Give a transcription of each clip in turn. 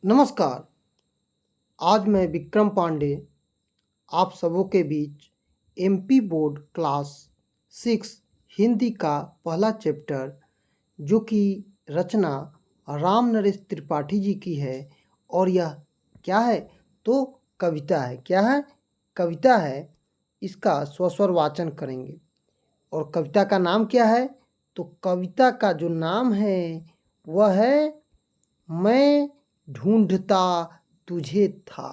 नमस्कार। आज मैं विक्रम पांडे आप सबों के बीच एमपी बोर्ड क्लास 6 हिंदी का पहला चैप्टर जो कि रचना राम नरेश त्रिपाठी जी की है और यह क्या है तो कविता है। क्या है? कविता है। इसका स्वस्वर वाचन करेंगे। और कविता का नाम क्या है? तो कविता का जो नाम है वह है मैं ढूंढता तुझे था।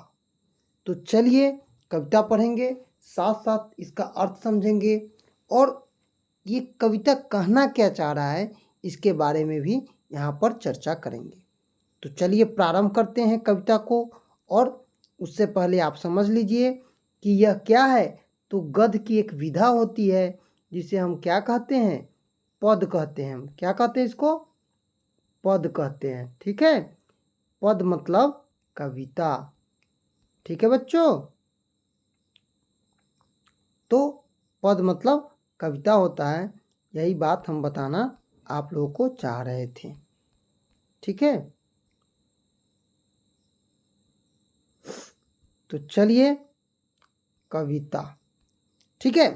तो चलिए कविता पढ़ेंगे, साथ साथ इसका अर्थ समझेंगे और ये कविता कहना क्या चाह रहा है इसके बारे में भी यहाँ पर चर्चा करेंगे। तो चलिए प्रारंभ करते हैं कविता को। और उससे पहले आप समझ लीजिए कि यह क्या है। तो गद्य की एक विधा होती है जिसे हम क्या कहते हैं? पद कहते हैं। हम क्या कहते हैं? इसको पद कहते हैं। ठीक है, पद मतलब कविता। ठीक है बच्चों, तो पद मतलब कविता होता है। यही बात हम बताना आप लोगों को चाह रहे थे। ठीक है, तो चलिए कविता। ठीक है,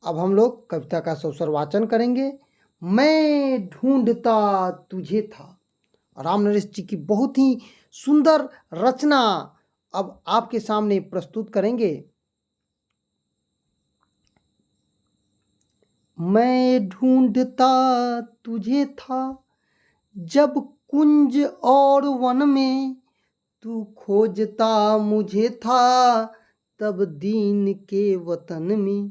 अब हम लोग कविता का स्वस्वर वाचन करेंगे। मैं ढूंढता तुझे था। राम नरेश जी की बहुत ही सुंदर रचना अब आपके सामने प्रस्तुत करेंगे। मैं ढूंढता तुझे था जब कुंज और वन में, तू खोजता मुझे था तब दीन के वतन में।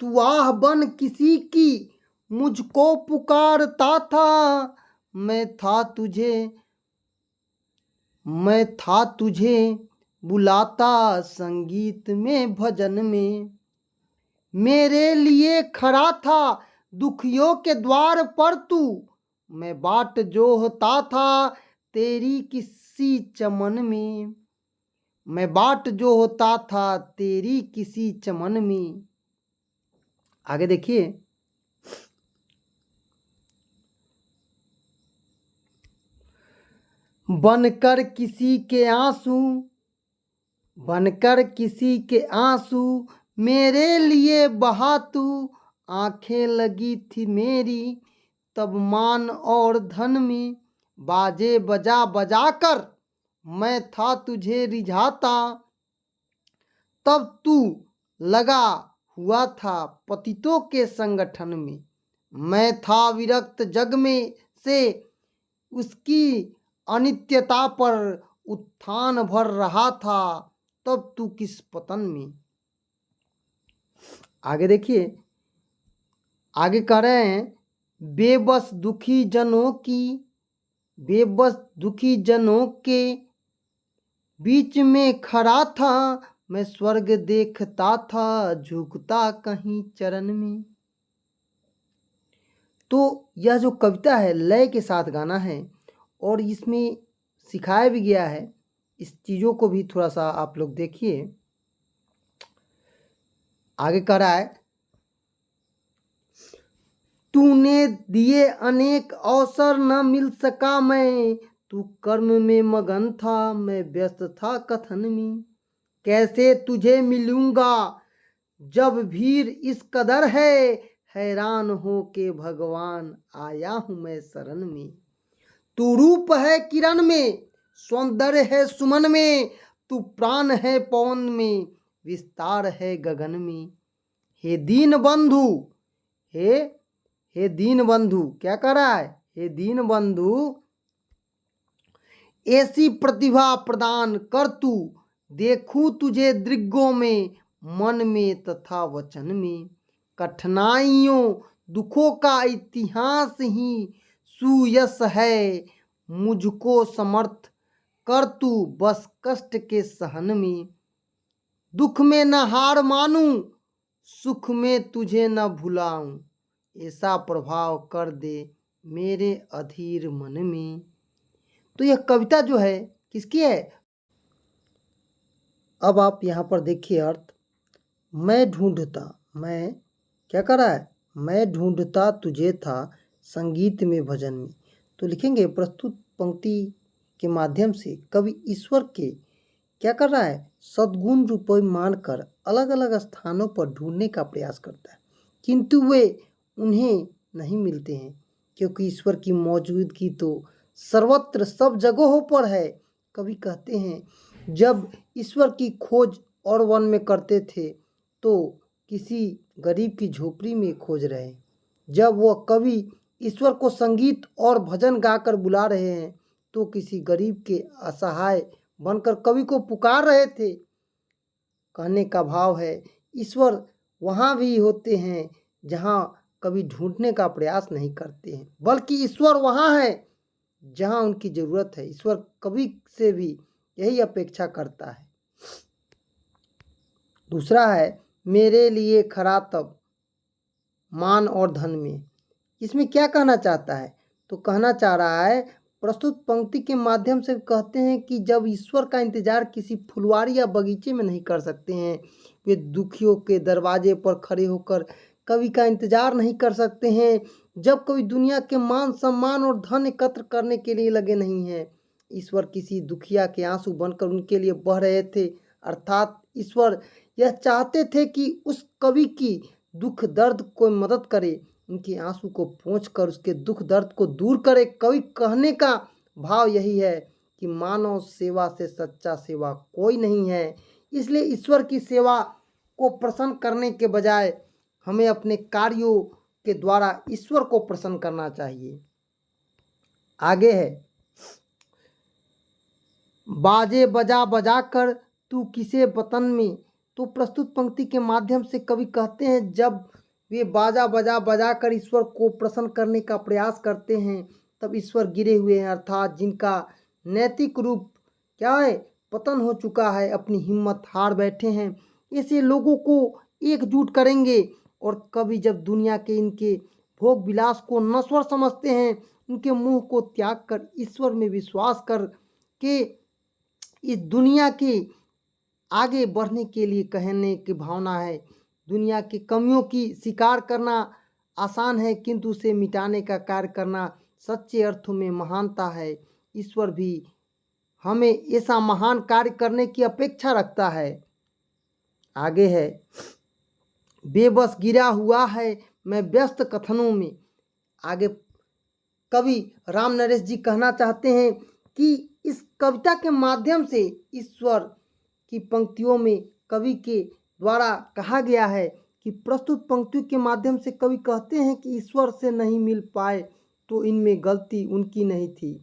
तू आह बन किसी की मुझको पुकारता था, मैं था तुझे बुलाता संगीत में भजन में। मेरे लिए खड़ा था दुखियों के द्वार पर तू, मैं बाट जोहता था तेरी किसी चमन में। मैं बाट जो होता था तेरी किसी चमन में। आगे देखिए, बनकर किसी के आंसू, बनकर किसी के आंसू मेरे लिए बहा तू। आंखें लगी थी मेरी तब मान और धन में, बाजे बजा बजा कर मैं था तुझे रिझाता। तब तू लगा हुआ था पतितों के संगठन में। मैं था विरक्त जग में से उसकी अनित्यता पर उत्थान भर रहा था तब तू किस पतन में। आगे देखिए, आगे कह रहे हैं बेबस दुखी जनों की, बेबस दुखी जनों के बीच में खड़ा था मैं, स्वर्ग देखता था झुकता कहीं चरण में। तो यह जो कविता है लय के साथ गाना है और इसमें सिखाया भी गया है। इस चीज़ों को भी थोड़ा सा आप लोग देखिए। आगे कह रहा है तूने दिए अनेक अवसर न मिल सका मैं, तू कर्म में मगन था मैं व्यस्त था कथन में। कैसे तुझे मिलूंगा जब भीड़ इस कदर है, हैरान हो के भगवान आया हूं मैं शरण में। तू रूप है किरण में, सौंदर्य है सुमन में, तू प्राण है पवन में, विस्तार है गगन में। हे दीन बंधु, हे हे दीन बंधु, क्या कर रहा है? हे दीन बंधु, ऐसी प्रतिभा प्रदान कर तू, देखूं तुझे दृग्गों में, मन में तथा वचन में। कठिनाइयों दुखों का इतिहास ही सुयश है, मुझको समर्थ कर तू बस कष्ट के सहन में। दुख में न हार मानूं, सुख में तुझे न भुलाऊं, ऐसा प्रभाव कर दे मेरे अधीर मन में। तो यह कविता जो है किसकी है? अब आप यहाँ पर देखिए अर्थ। मैं ढूंढता, मैं क्या कर रहा है? मैं ढूंढता तुझे था संगीत में भजन में। तो लिखेंगे प्रस्तुत पंक्ति के माध्यम से कवि ईश्वर के क्या कर रहा है, सद्गुण रूप मानकर अलग अलग स्थानों पर ढूंढने का प्रयास करता है, किंतु वे उन्हें नहीं मिलते हैं, क्योंकि ईश्वर की मौजूदगी तो सर्वत्र सब जगहों पर है। कवि कहते हैं जब ईश्वर की खोज और वन में करते थे तो किसी गरीब की झोपड़ी में खोज रहे, जब वह कवि ईश्वर को संगीत और भजन गाकर बुला रहे हैं तो किसी गरीब के असहाय बनकर कवि को पुकार रहे थे। कहने का भाव है ईश्वर वहाँ भी होते हैं जहाँ कवि ढूंढने का प्रयास नहीं करते हैं, बल्कि ईश्वर वहाँ है जहाँ उनकी ज़रूरत है। ईश्वर कवि से भी यही अपेक्षा करता है। दूसरा है मेरे लिए खरा तब मान और धन में। इसमें क्या कहना चाहता है, तो कहना चाह रहा है प्रस्तुत पंक्ति के माध्यम से कहते हैं कि जब ईश्वर का इंतजार किसी फुलवारी या बगीचे में नहीं कर सकते हैं, वे दुखियों के दरवाजे पर खड़े होकर कवि का इंतजार नहीं कर सकते हैं, जब कवि दुनिया के मान सम्मान और धन एकत्र करने के लिए लगे नहीं हैं, ईश्वर किसी दुखिया के आंसू बनकर उनके लिए बह रहे थे। अर्थात ईश्वर यह चाहते थे कि उस कवि की दुख दर्द को मदद करे, उनके आंसू को पोंछकर उसके दुख दर्द को दूर करे। कवि कहने का भाव यही है कि मानव सेवा से सच्चा सेवा कोई नहीं है, इसलिए ईश्वर की सेवा को प्रसन्न करने के बजाय हमें अपने कार्यों के द्वारा ईश्वर को प्रसन्न करना चाहिए। आगे है बाजे बजा बजा कर तू किसे वतन में। तो प्रस्तुत पंक्ति के माध्यम से कवि कहते हैं जब वे बाजा बजा बजा कर ईश्वर को प्रसन्न करने का प्रयास करते हैं तब ईश्वर गिरे हुए हैं, अर्थात जिनका नैतिक रूप क्या है, पतन हो चुका है, अपनी हिम्मत हार बैठे हैं, ऐसे लोगों को एकजुट करेंगे। और कवि जब दुनिया के इनके भोग विलास को नश्वर समझते हैं, उनके मुंह को त्याग कर ईश्वर में विश्वास कर के इस दुनिया के आगे बढ़ने के लिए कहने की भावना है। दुनिया की कमियों की स्वीकार करना आसान है, किंतु उसे मिटाने का कार्य करना सच्चे अर्थों में महानता है। ईश्वर भी हमें ऐसा महान कार्य करने की अपेक्षा रखता है। आगे है बेबस गिरा हुआ है मैं व्यस्त कथनों में। आगे कवि राम नरेश जी कहना चाहते हैं कि इस कविता के माध्यम से ईश्वर की पंक्तियों में कवि के द्वारा कहा गया है कि प्रस्तुत पंक्तियों के माध्यम से कवि कहते हैं कि ईश्वर से नहीं मिल पाए तो इनमें गलती उनकी नहीं थी,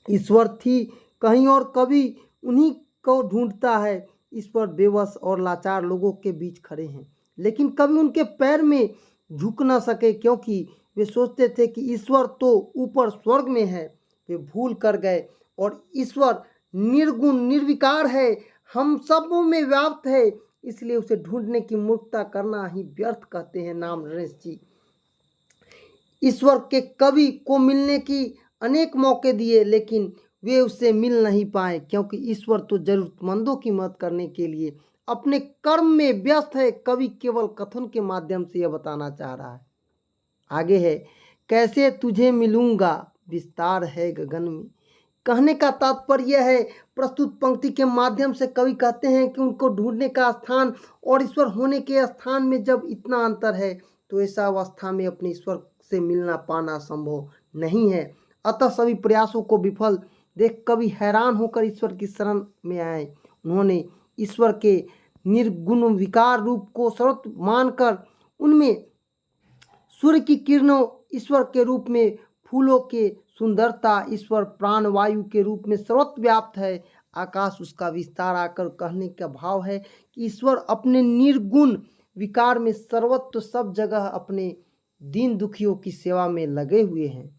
ईश्वर थी कहीं और, कवि उन्हीं को ढूंढता है। ईश्वर बेबस और लाचार लोगों के बीच खड़े हैं, लेकिन कवि उनके पैर में झुक न सके, क्योंकि वे सोचते थे कि ईश्वर तो ऊपर स्वर्ग में है। वे भूल कर गए और ईश्वर निर्गुण निर्विकार है, हम सब में व्याप्त है, इसलिए उसे ढूंढने की मूर्खता करना ही व्यर्थ कहते हैं नाम नरेश जी। ईश्वर के कवि को मिलने की अनेक मौके दिए, लेकिन वे उससे मिल नहीं पाए, क्योंकि ईश्वर तो जरूरतमंदों की मदद करने के लिए अपने कर्म में व्यस्त है। कवि केवल कथन के माध्यम से यह बताना चाह रहा है। आगे है कैसे तुझे मिलूंगा विस्तार है गगन में। कहने का तात्पर्य है प्रस्तुत पंक्ति के माध्यम से कवि कहते हैं कि उनको ढूंढने का स्थान और ईश्वर होने के स्थान में जब इतना अंतर है तो ऐसा अवस्था में अपने ईश्वर से मिलना पाना संभव नहीं है। अतः सभी प्रयासों को विफल देख कवि हैरान होकर ईश्वर की शरण में आए। उन्होंने ईश्वर के निर्गुण विकार रूप को सर्वत्र मानकर उनमें सूर्य की किरणों ईश्वर के रूप में, फूलों के सुंदरता ईश्वर प्राणवायु के रूप में सर्वत्र व्याप्त है, आकाश उसका विस्तार आकर कहने का भाव है कि ईश्वर अपने निर्गुण विकार में सर्वत्र सब जगह अपने दीन दुखियों की सेवा में लगे हुए हैं।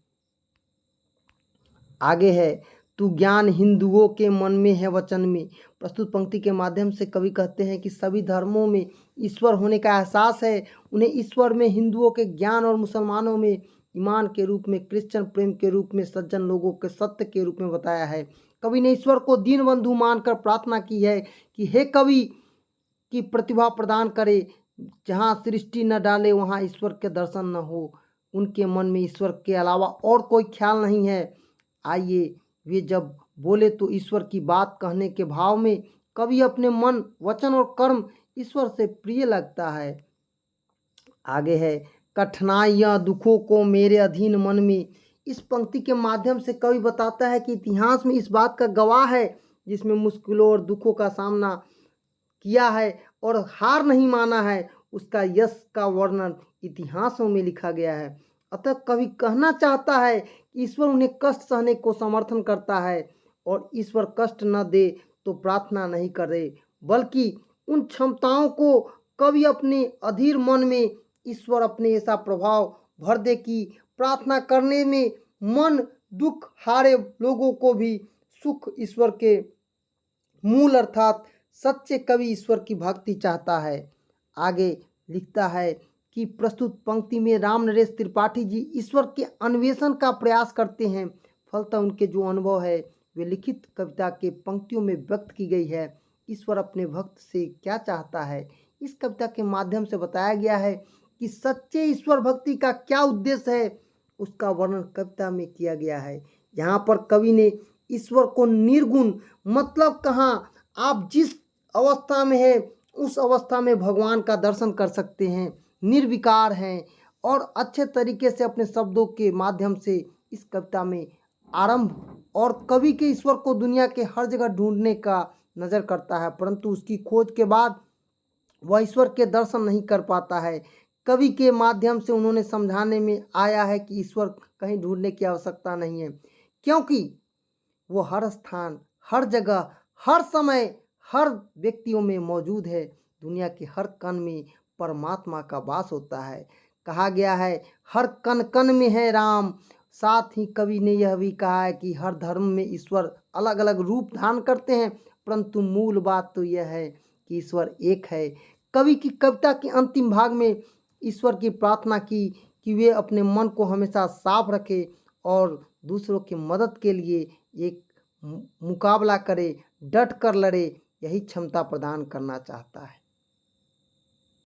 आगे है तू ज्ञान हिंदुओं के मन में है वचन में। प्रस्तुत पंक्ति के माध्यम से कवि कहते हैं कि सभी धर्मों में ईश्वर होने का एहसास है। उन्हें ईश्वर में हिंदुओं के ज्ञान और मुसलमानों में ईमान के रूप में, क्रिश्चियन प्रेम के रूप में, सज्जन लोगों के सत्य के रूप में बताया है। कवि ने ईश्वर को दीन बंधु मानकर प्रार्थना की है कि हे कवि की प्रतिभा प्रदान करे, जहाँ सृष्टि न डाले वहाँ ईश्वर के दर्शन न हो। उनके मन में ईश्वर के अलावा और कोई ख्याल नहीं है। आइए वे जब बोले तो ईश्वर की बात कहने के भाव में कवि अपने मन, वचन और कर्म ईश्वर से प्रिय लगता है। आगे है, कठिनाइयाँ दुखों को मेरे अधीन मन में। इस पंक्ति के माध्यम से कवि बताता है कि इतिहास में इस बात का गवाह है जिसमें मुश्किलों और दुखों का सामना किया है और हार नहीं माना है, उसका यश का वर्णन इतिहासों में लिखा गया है। अतः कवि कहना चाहता है कि ईश्वर उन्हें कष्ट सहने को समर्थन करता है और ईश्वर कष्ट न दे तो प्रार्थना नहीं करे, बल्कि उन क्षमताओं को कवि अपने अधीर मन में ईश्वर अपने ऐसा प्रभाव भर दे कि प्रार्थना करने में मन दुख हारे लोगों को भी सुख ईश्वर के मूल अर्थात सच्चे कवि ईश्वर की भक्ति चाहता है। आगे लिखता है कि प्रस्तुत पंक्ति में राम नरेश त्रिपाठी जी ईश्वर के अन्वेषण का प्रयास करते हैं। फलतः उनके जो अनुभव है वे लिखित कविता के पंक्तियों में व्यक्त की गई है। ईश्वर अपने भक्त से क्या चाहता है, इस कविता के माध्यम से बताया गया है कि सच्चे ईश्वर भक्ति का क्या उद्देश्य है, उसका वर्णन कविता में किया गया है। यहाँ पर कवि ने ईश्वर को निर्गुण मतलब कहाँ, आप जिस अवस्था में है उस अवस्था में भगवान का दर्शन कर सकते हैं, निर्विकार हैं और अच्छे तरीके से अपने शब्दों के माध्यम से इस कविता में आरंभ और कवि के ईश्वर को दुनिया के हर जगह ढूंढने का नज़र करता है, परंतु उसकी खोज के बाद वह ईश्वर के दर्शन नहीं कर पाता है। कवि के माध्यम से उन्होंने समझाने में आया है कि ईश्वर कहीं ढूंढने की आवश्यकता नहीं है, क्योंकि वो हर स्थान, हर जगह, हर समय, हर व्यक्तियों में मौजूद है। दुनिया के हर कण में परमात्मा का वास होता है। कहा गया है हर कण कण में है राम। साथ ही कवि ने यह भी कहा है कि हर धर्म में ईश्वर अलग अलग रूप धारण करते हैं, परंतु मूल बात तो यह है कि ईश्वर एक है। कवि की कविता के अंतिम भाग में ईश्वर की प्रार्थना की कि वे अपने मन को हमेशा साफ रखे और दूसरों की मदद के लिए एक मुकाबला करे, डट कर लड़े, यही क्षमता प्रदान करना चाहता है।